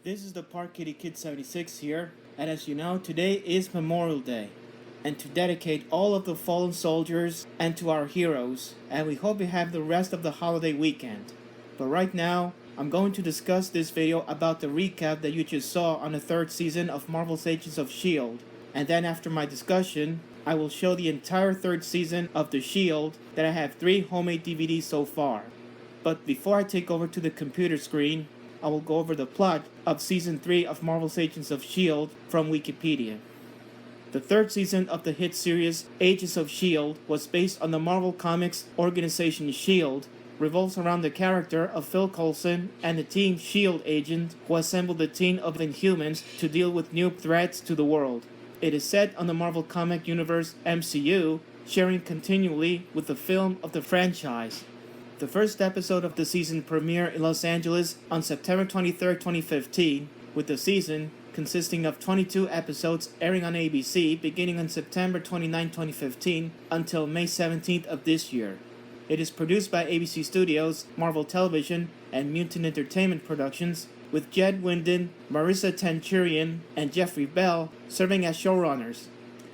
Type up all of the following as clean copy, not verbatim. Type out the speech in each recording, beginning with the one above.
This is the Park Kitty Kid 76 here, and as you know, today is Memorial Day. And to dedicate all of the fallen soldiers and to our heroes, and we hope you have the rest of the holiday weekend. But right now, I'm going to discuss this video about the recap that you just saw on the third season of Marvel's Agents of S.H.I.E.L.D. And then after my discussion, I will show the entire third season of the S.H.I.E.L.D. that I have 3 homemade DVDs so far. But before I take over to the computer screen, I will go over the plot of Season 3 of Marvel's Agents of S.H.I.E.L.D. from Wikipedia. The third season of the hit series Agents of S.H.I.E.L.D. was based on the Marvel Comics organization S.H.I.E.L.D., revolves around the character of Phil Coulson and the team S.H.I.E.L.D. agent who assembled a team of Inhumans to deal with new threats to the world. It is set on the Marvel Comic Universe MCU, sharing continually with the film of the franchise. The first episode of the season premiered in Los Angeles on September 23, 2015, with the season consisting of 22 episodes airing on ABC beginning on September 29, 2015 until May 17th of this year. It is produced by ABC Studios, Marvel Television, and Mutant Entertainment Productions, with Jed Winden, Marissa Tanchurian, and Jeffrey Bell serving as showrunners.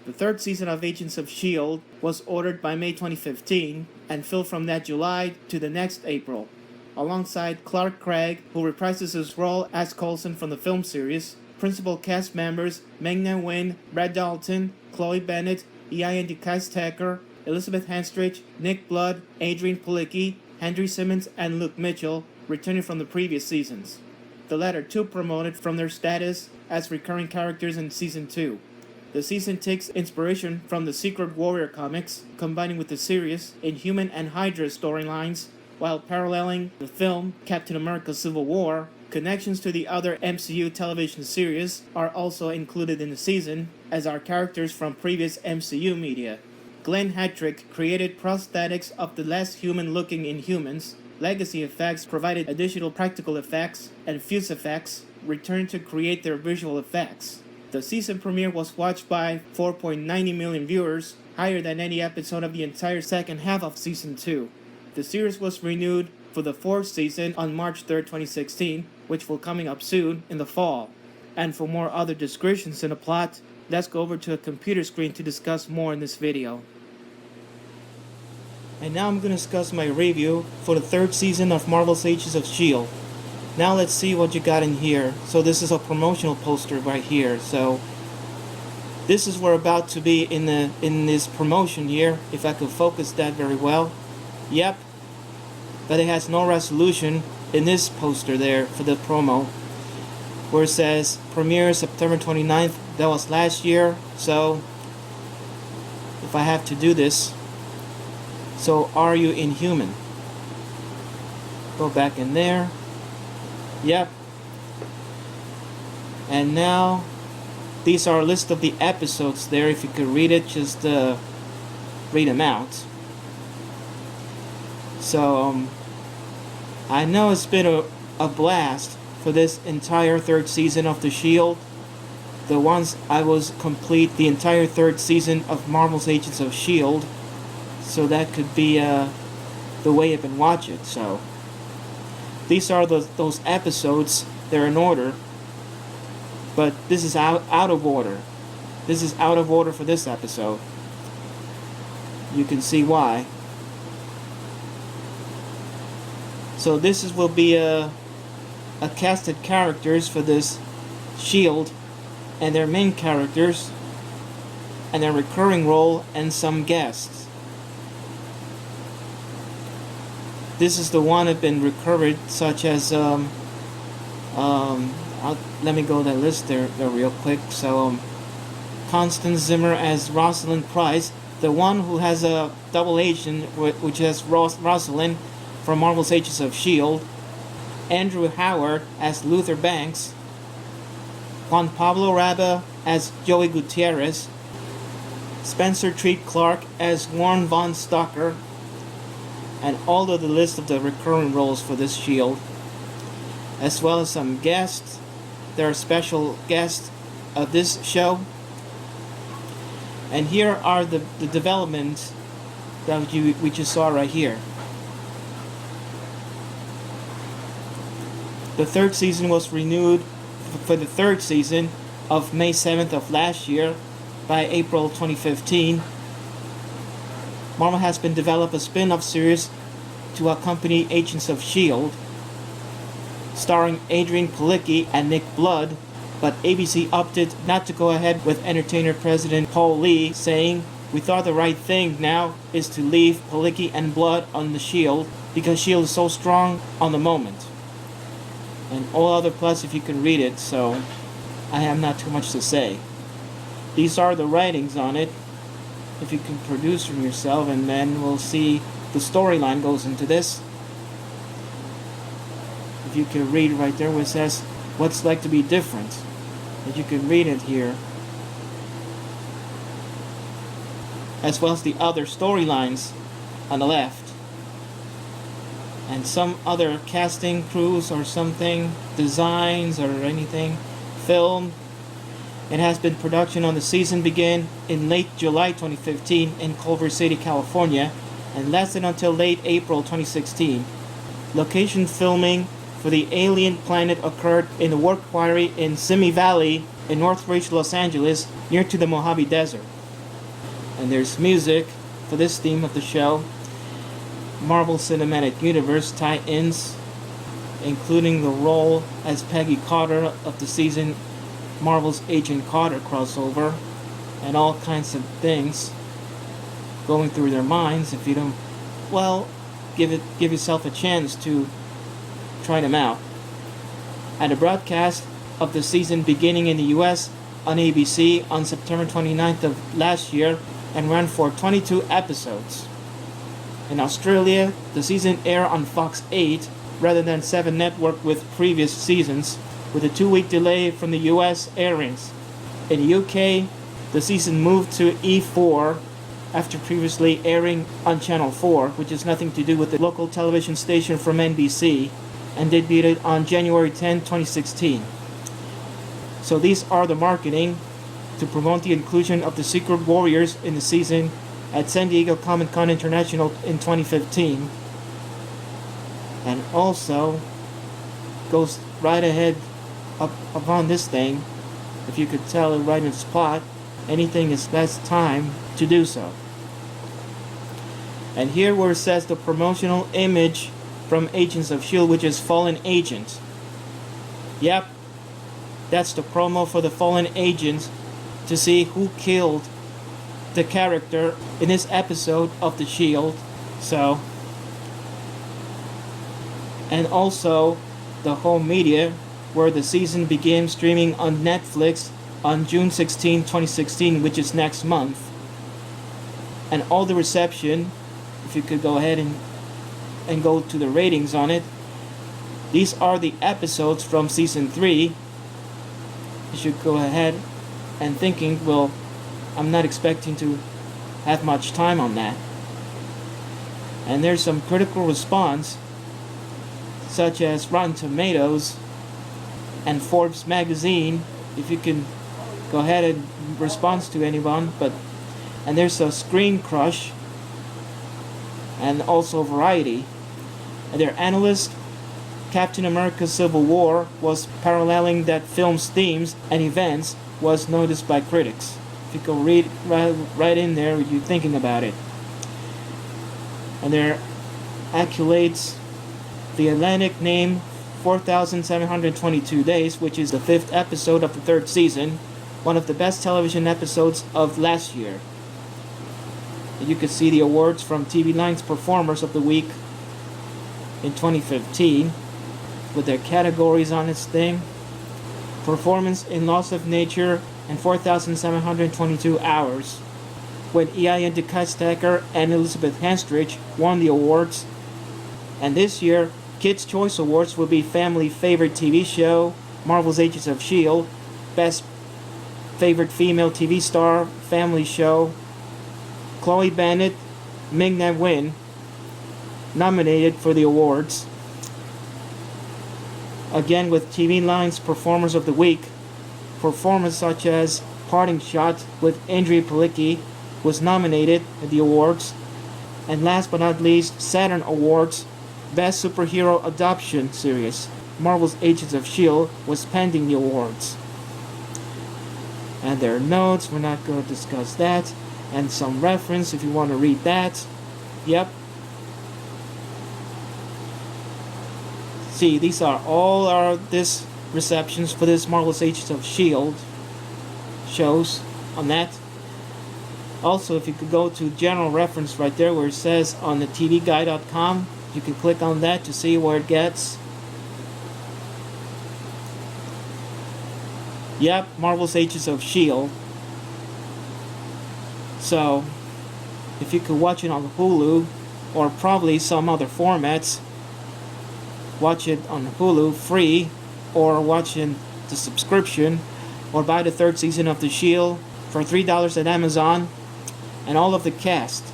The third season of Agents of S.H.I.E.L.D. was ordered by May 2015 and filmed from that July to the next April, alongside Clark Gregg, who reprises his role as Coulson from the film series. Principal cast members Meng-Na Wen, Brad Dalton, Chloe Bennett, Ian DeCastecker, Elizabeth Henstridge, Nick Blood, Adrian Palicki, Henry Simmons, and Luke Mitchell, returning from the previous seasons. The latter two promoted from their status as recurring characters in Season 2. The season takes inspiration from the Secret Warrior comics, combining with the series, Inhuman and Hydra storylines, while paralleling the film Captain America Civil War. Connections to the other MCU television series are also included in the season, as are characters from previous MCU media. Glenn Hattrick created prosthetics of the less human-looking Inhumans. Legacy Effects provided additional practical effects, and Fuse Effects returned to create their visual effects. The season premiere was watched by 4.90 million viewers, higher than any episode of the entire second half of Season 2. The series was renewed for the fourth season on March 3, 2016, which will coming up soon in the fall. And for more other descriptions in the plot, let's go over to a computer screen to discuss more in this video. And now I'm going to discuss my review for the third season of Marvel's Agents of S.H.I.E.L.D. Now let's see what you got in here. So this is a promotional poster right here. So this is where we're about to be in this promotion here, if I could focus that very well. Yep, but it has no resolution in this poster there for the promo, where it says premiere September 29th. That was last year. So if I have to do this, so are you Inhuman? Go back in there. Yep. And now these are a list of the episodes there. If you could read it, just read them out. So I know it's been a blast for this entire third season of the S.H.I.E.L.D. The ones I was complete the entire third season of Marvel's Agents of S.H.I.E.L.D. So that could be the way you can watch it. So these are those episodes. They're in order, but this is out of order. This is out of order for this episode. You can see why. So this will be a casted characters for this S.H.I.E.L.D. and their main characters and their recurring role and some guests. This is the one that been recurred, such as let me go that list there real quick. So Constance Zimmer as Rosalind Price, the one who has a double agent, which is Rosalind from Marvel's Agents of S.H.I.E.L.D. Andrew Howard as Luther Banks, Juan Pablo Raba as Joey Gutierrez, Spencer Treat Clark as Warren Von Stocker, and all of the list of the recurring roles for this S.H.I.E.L.D., as well as some guests. There are special guests of this show. And here are the developments that we just saw right here. The third season was renewed for the third season of May 7th of last year. By April 2015, Marvel has been developed a spin-off series to accompany Agents of S.H.I.E.L.D. starring Adrian Palicki and Nick Blood, but ABC opted not to go ahead with entertainer president Paul Lee, saying, "We thought the right thing now is to leave Palicki and Blood on the S.H.I.E.L.D. because S.H.I.E.L.D. is so strong on the moment." And all other plus if you can read it, so I have not too much to say. These are the writings on it, if you can produce them yourself, and then we'll see the storyline goes into this. If you can read right there where it says what's like to be different, that you can read it here, as well as the other storylines on the left, and some other casting crews or something, designs or anything, film. It has been production on the season began in late July 2015 in Culver City, California, and lasted until late April 2016. Location filming for the alien planet occurred in the work quarry in Simi Valley in Northridge, Los Angeles, near to the Mojave Desert. And there's music for this theme of the show. Marvel Cinematic Universe tie-ins, including the role as Peggy Carter of the season Marvel's Agent Carter crossover, and all kinds of things going through their minds. If you don't, well, give yourself a chance to try them out. And a broadcast of the season beginning in the US on ABC on September 29th of last year and ran for 22 episodes. In Australia, the season aired on Fox 8 rather than 7 Network with previous seasons, with a 2-week delay from the US airings. In the UK, the season moved to E4 after previously airing on Channel 4, which has nothing to do with the local television station from NBC, and debuted on January 10, 2016. So these are the marketing to promote the inclusion of the Secret Warriors in the season at San Diego Comic-Con International in 2015. And also goes right ahead up on this thing. If you could tell it right in spot, anything is best time to do so. And here where it says the promotional image from Agents of S.H.I.E.L.D., which is Fallen Agent. Yep, that's the promo for the Fallen Agents, to see who killed the character in this episode of the S.H.I.E.L.D. So, and also the home media, where the season began streaming on Netflix on June 16, 2016, which is next month. And all the reception, if you could go ahead and go to the ratings on it, these are the episodes from season 3. You should go ahead and thinking, well, I'm not expecting to have much time on that. And there's some critical response, such as Rotten Tomatoes and Forbes magazine, if you can go ahead and respond to anyone, and there's a Screen Crush, and also Variety. And their analyst, Captain America Civil War, was paralleling that film's themes and events was noticed by critics. If you go read right in there, you're thinking about it. And their accolades, The Atlantic named 4,722 Days, which is the 5th episode of the 3rd season, one of the best television episodes of last year. And you can see the awards from TV Line's Performers of the Week in 2015, with their categories on its thing. Performance in Loss of Nature and 4,722 Hours, when Ian DeKuyster and Elizabeth Henstridge won the awards. And this year, Kids' Choice Awards will be Family Favorite TV Show, Marvel's Agents of S.H.I.E.L.D., Best Favorite Female TV Star, Family Show, Chloe Bennett, Ming-Na Wen, nominated for the awards. Again, with TV Line's Performers of the Week, performers such as Parting Shot with Andrea Palicki was nominated at the awards. And last but not least, Saturn Awards, Best Superhero Adoption Series. Marvel's Agents of S.H.I.E.L.D. was pending the awards. And there are notes, we're not going to discuss that. And some reference if you want to read that. Yep. See, these are all this receptions for this Marvel's Agents of S.H.I.E.L.D. shows on that. Also, if you could go to general reference right there where it says on the tvguide.com, you can click on that to see where it gets. Yep, Marvel's Agents of S.H.I.E.L.D. So, if you could watch it on Hulu, or probably some other formats, watch it on Hulu free, or watch in the subscription, or buy the third season of the S.H.I.E.L.D. for $3 at Amazon, and all of the cast.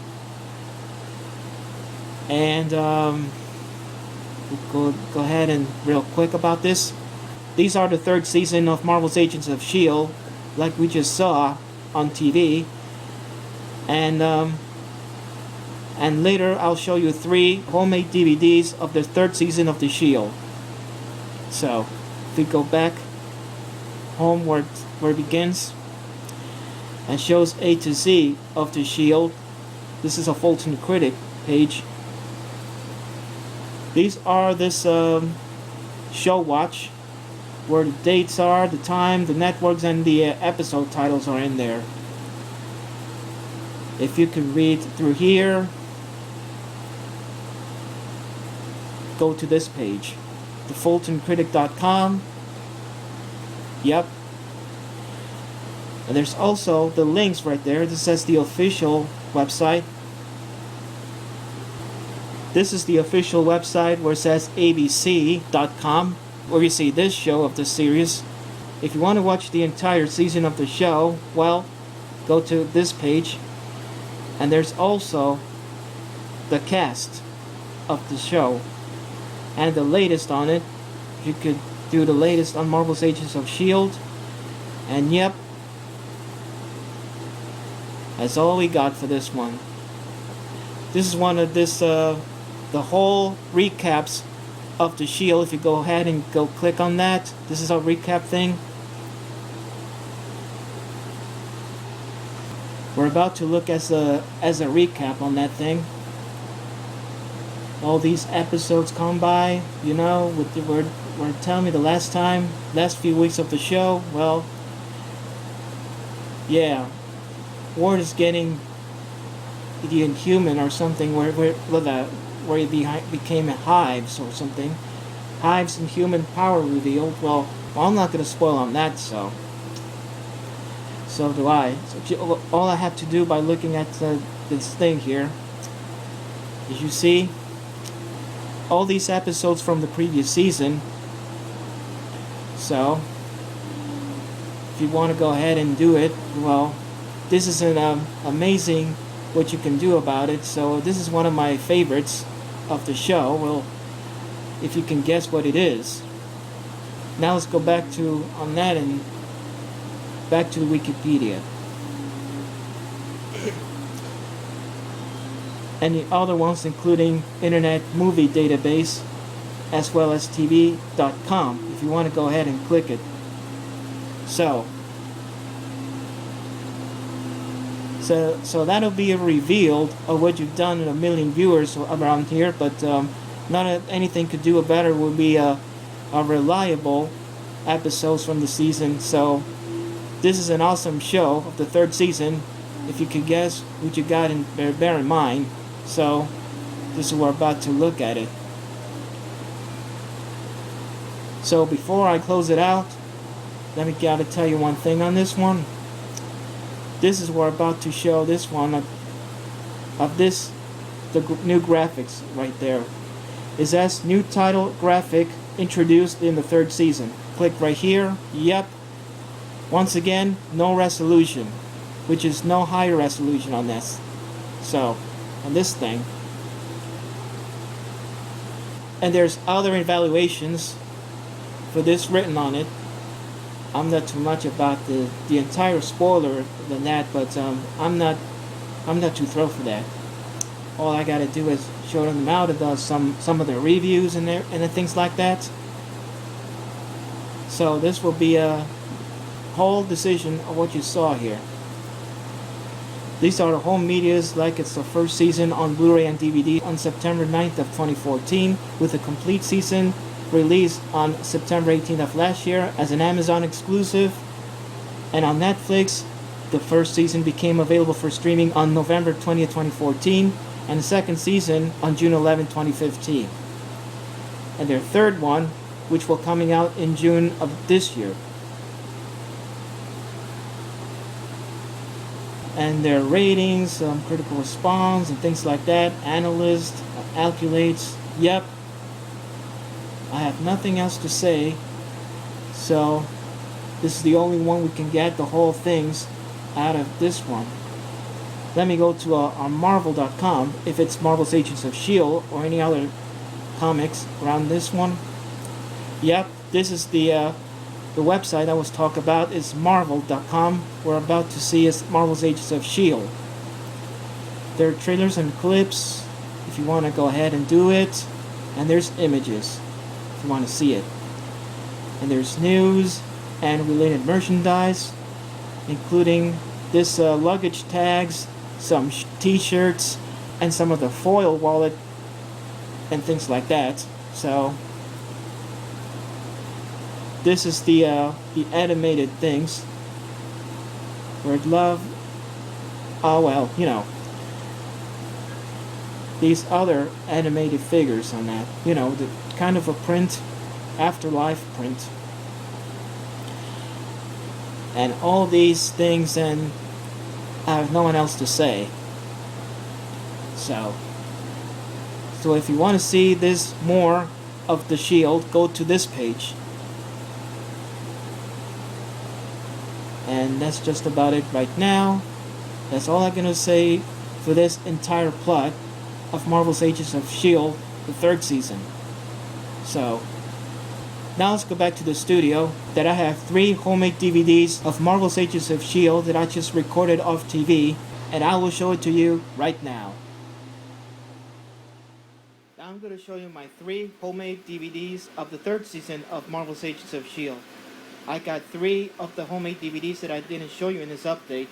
And we'll go ahead and real quick about this. These are the third season of Marvel's Agents of S.H.I.E.L.D. like we just saw on TV. And later I'll show you 3 homemade DVDs of the third season of the S.H.I.E.L.D. So, if we go back home where it begins and shows A to Z of the S.H.I.E.L.D. This is a Fulton Critic page. These are this show watch, where the dates are, the time, the networks, and the episode titles are in there. If you can read through here, go to this page, thefultoncritic.com. Yep. And there's also the links right there. This says the official website. This is the official website where it says abc.com, where you see this show of the series. If you want to watch the entire season of the show, well, go to this page. And there's also the cast of the show and the latest on it. You could do the latest on Marvel's Agents of S.H.I.E.L.D. And yep, that's all we got for this one. This is one of the whole recaps of the S.H.I.E.L.D. If you go ahead and go click on that, this is a recap thing. We're about to look as a recap on that thing. All these episodes come by, you know, with the word telling me the last few weeks of the show. Well, yeah, word is getting the Inhuman or something where it became a Hives or something. Hives and human power revealed. Well, I'm not going to spoil on that, so do I. So all I have to do by looking at this thing here is, you see all these episodes from the previous season. So if you want to go ahead and do it, well, this is an amazing what you can do about it. So this is one of my favorites of the show. Well, if you can guess what it is. Now let's go back to on that and back to Wikipedia. And the other ones including Internet Movie Database as well as TV.com if you want to go ahead and click it. So that'll be a reveal of what you've done in 1 million viewers around here, but not anything could do it better. Will be a reliable episodes from the season. So this is an awesome show of the third season. If you could guess what you got, and bear in mind. So this is we're about to look at it. So before I close it out, let me gotta tell you one thing on this one. This is we're about to show this one of this, the new graphics right there. It says new title graphic introduced in the third season. Click right here. Yep. Once again, no resolution, which is no higher resolution on this. So, on this thing. And there's other evaluations for this written on it. I'm not too much about the entire spoiler than that, but I'm not too thrilled for that. All I gotta do is show them out of some of their reviews and things like that. So this will be a whole decision of what you saw here. These are the home medias like it's the first season on Blu-ray and DVD on September 9th of 2014, with a complete season released on September 18th of last year as an Amazon exclusive. And on Netflix, the first season became available for streaming on November 20th, 2014, and the second season on June 11th, 2015. And their third one, which will coming out in June of this year. And their ratings, critical response, and things like that. Analyst, calculates. Yep. I have nothing else to say. So, this is the only one we can get the whole things out of this one. Let me go to on Marvel.com if it's Marvel's Agents of S.H.I.E.L.D. or any other comics around this one. Yep, this is the website I was talking about is Marvel.com. We're about to see is Marvel's Agents of S.H.I.E.L.D. There are trailers and clips if you want to go ahead and do it. And there's images if you want to see it. And there's news and related merchandise, including this luggage tags, some t-shirts, and some of the foil wallet and things like that. So this is the animated things. Word love. Oh well, you know. These other animated figures on that. You know, the kind of a print, afterlife print. And all these things, and I have no one else to say. So if you want to see this more of the S.H.I.E.L.D., go to this page. And that's just about it right now. That's all I'm going to say for this entire plot of Marvel's Agents of S.H.I.E.L.D., the third season. So, now let's go back to the studio. That I have 3 homemade DVDs of Marvel's Agents of S.H.I.E.L.D. that I just recorded off TV. And I will show it to you right now. Now I'm going to show you my 3 homemade DVDs of the third season of Marvel's Agents of S.H.I.E.L.D. I got 3 of the homemade DVDs that I didn't show you in this update.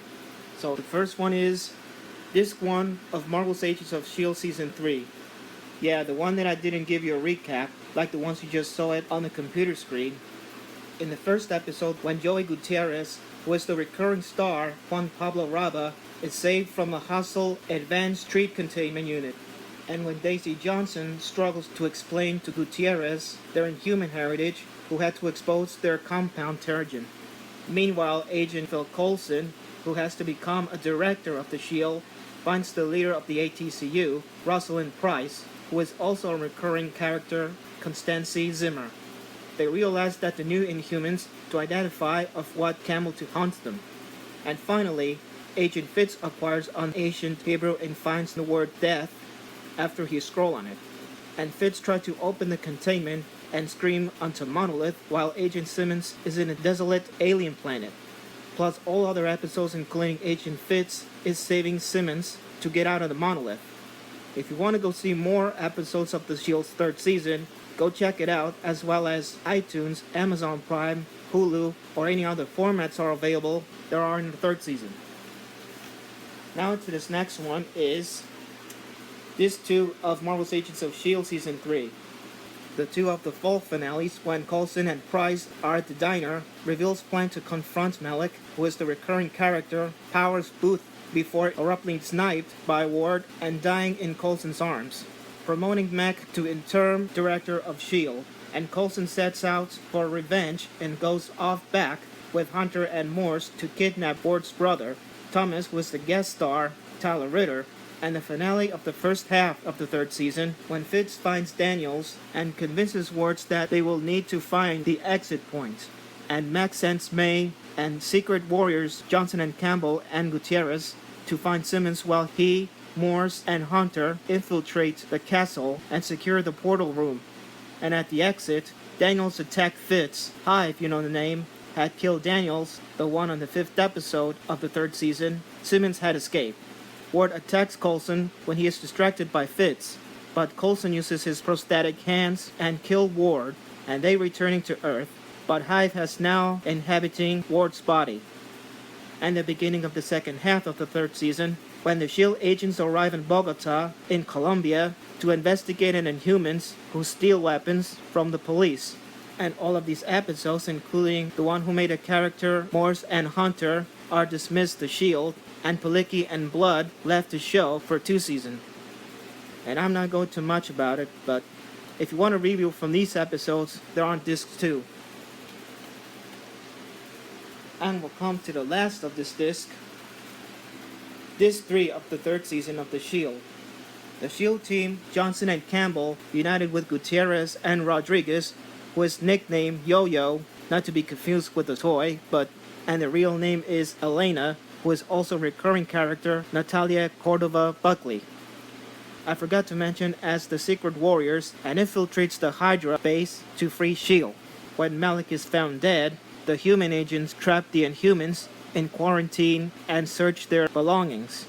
So the first one is disc 1 of Marvel's Agents of S.H.I.E.L.D. Season 3. Yeah, the one that I didn't give you a recap, like the ones you just saw it on the computer screen. In the first episode, when Joey Gutierrez, who is the recurring star, Juan Pablo Raba, is saved from a hostile advanced street containment unit. And when Daisy Johnson struggles to explain to Gutierrez their inhuman heritage, who had to expose their compound Terrigen. Meanwhile, Agent Phil Coulson, who has to become a director of the S.H.I.E.L.D., finds the leader of the ATCU, Rosalind Price, who is also a recurring character, Constancy Zimmer. They realize that the new Inhumans to identify of what camel to hunt them. And finally, Agent Fitz acquires an ancient Hebrew and finds the word death after he scroll on it. And Fitz tries to open the containment and scream onto Monolith while Agent Simmons is in a desolate alien planet. Plus all other episodes including Agent Fitz is saving Simmons to get out of the Monolith. If you want to go see more episodes of the S.H.I.E.L.D's third season, go check it out, as well as iTunes, Amazon Prime, Hulu, or any other formats are available there are in the third season. Now to this next one is Disc 2 of Marvel's Agents of S.H.I.E.L.D. Season 3. The 2 of the fall finales, when Coulson and Price are at the diner, reveals plan to confront Malik, who is the recurring character, Powers Booth, before abruptly sniped by Ward and dying in Coulson's arms, promoting Mac to interim director of S.H.I.E.L.D., and Coulson sets out for revenge and goes off back with Hunter and Morse to kidnap Ward's brother, Thomas, who is the guest star, Tyler Ritter, and the finale of the first half of the third season, when Fitz finds Daniels and convinces Ward that they will need to find the exit point, and Mac sends May and Secret Warriors Johnson and Campbell and Gutierrez to find Simmons while he, Morse, and Hunter infiltrate the castle and secure the portal room. And at the exit, Daniels attacked Fitz. Hi, if you know the name, had killed Daniels, the one on the 5th episode of the third season. Simmons had escaped. Ward attacks Coulson when he is distracted by Fitz, but Coulson uses his prosthetic hands and kills Ward, and they returning to Earth. but Hive has now inhabiting Ward's body. And the beginning of the second half of the third season, when the S.H.I.E.L.D. agents arrive in Bogota, in Colombia, to investigate an Inhumans who steal weapons from the police. And all of these episodes, including the one who made a character, Morse and Hunter, are dismissed the S.H.I.E.L.D., and Palicki and Blood left the show for 2 seasons. And I'm not going too much about it, but if you want a review from these episodes, they're on disc 2. And we'll come to the last of this disc. Disc 3 of the third season of the S.H.I.E.L.D. The S.H.I.E.L.D. team, Johnson and Campbell, united with Gutierrez and Rodriguez, who is nicknamed Yo-Yo, not to be confused with the toy, and the real name is Elena, who is also recurring character Natalia Cordova Buckley. I forgot to mention as the Secret Warriors and infiltrates the Hydra base to free S.H.I.E.L.D. When Malik is found dead, the human agents trap the Inhumans in quarantine and search their belongings.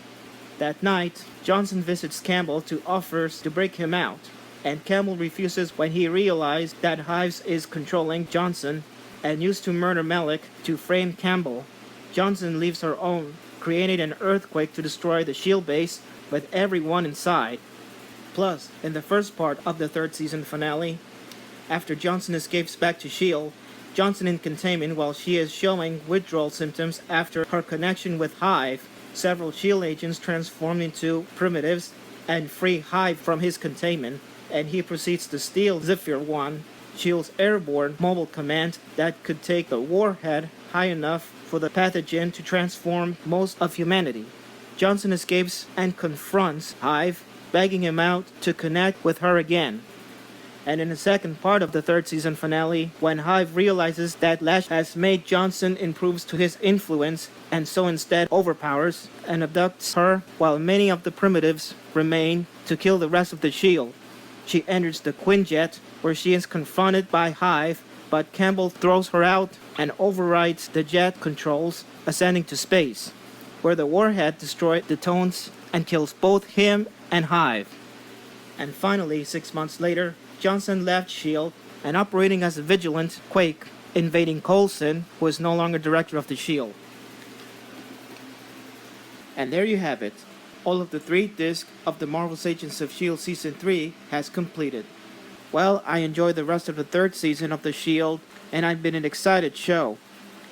That night, Johnson visits Campbell to offers to break him out, and Campbell refuses when he realizes that Hives is controlling Johnson and used to murder Malik to frame Campbell. Johnson leaves her own, creating an earthquake to destroy the S.H.I.E.L.D. base with everyone inside. Plus, in the first part of the third season finale, after Johnson escapes back to S.H.I.E.L.D., Johnson in containment while she is showing withdrawal symptoms after her connection with Hive, several S.H.I.E.L.D. agents transform into primitives and free Hive from his containment, and he proceeds to steal Zephyr 1, S.H.I.E.L.D.'s airborne mobile command that could take the warhead high enough for the pathogen to transform most of humanity. Johnson escapes and confronts Hive, begging him out to connect with her again. And in the second part of the third season finale, when Hive realizes that Lash has made Johnson improves to his influence and so instead overpowers and abducts her while many of the primitives remain to kill the rest of the S.H.I.E.L.D. She enters the Quinjet where she is confronted by Hive, but Campbell throws her out and overrides the jet controls, ascending to space, where the warhead destroys the Tones and kills both him and Hive. And finally, 6 months later, Johnson left S.H.I.E.L.D. and operating as a vigilant, Quake, invading Coulson, who is no longer director of the S.H.I.E.L.D. And there you have it. All of the 3 discs of the Marvel's Agents of S.H.I.E.L.D. Season 3 has completed. Well, I enjoyed the rest of the third season of the S.H.I.E.L.D. and I've been an excited show.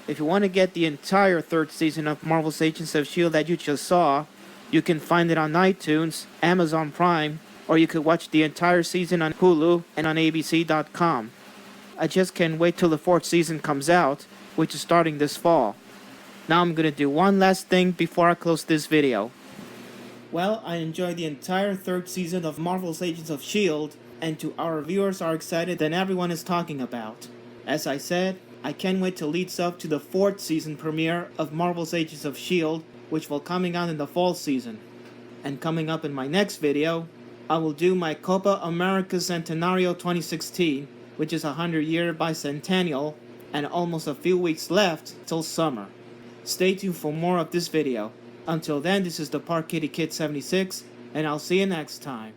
If you want to get the entire third season of Marvel's Agents of S.H.I.E.L.D. that you just saw, you can find it on iTunes, Amazon Prime, or you could watch the entire season on Hulu and on ABC.com. I just can't wait till the 4th season comes out, which is starting this fall. Now I'm gonna do one last thing before I close this video. Well, I enjoyed the entire 3rd season of Marvel's Agents of S.H.I.E.L.D. and to our viewers are excited than everyone is talking about. As I said, I can't wait till leads up to the 4th season premiere of Marvel's Agents of S.H.I.E.L.D., which will coming out in the fall season. And coming up in my next video, I will do my Copa America Centenario 2016, which is a 100-year bicentennial, and almost a few weeks left till summer. Stay tuned for more of this video. Until then, this is the Park Kitty Kid 76, and I'll see you next time.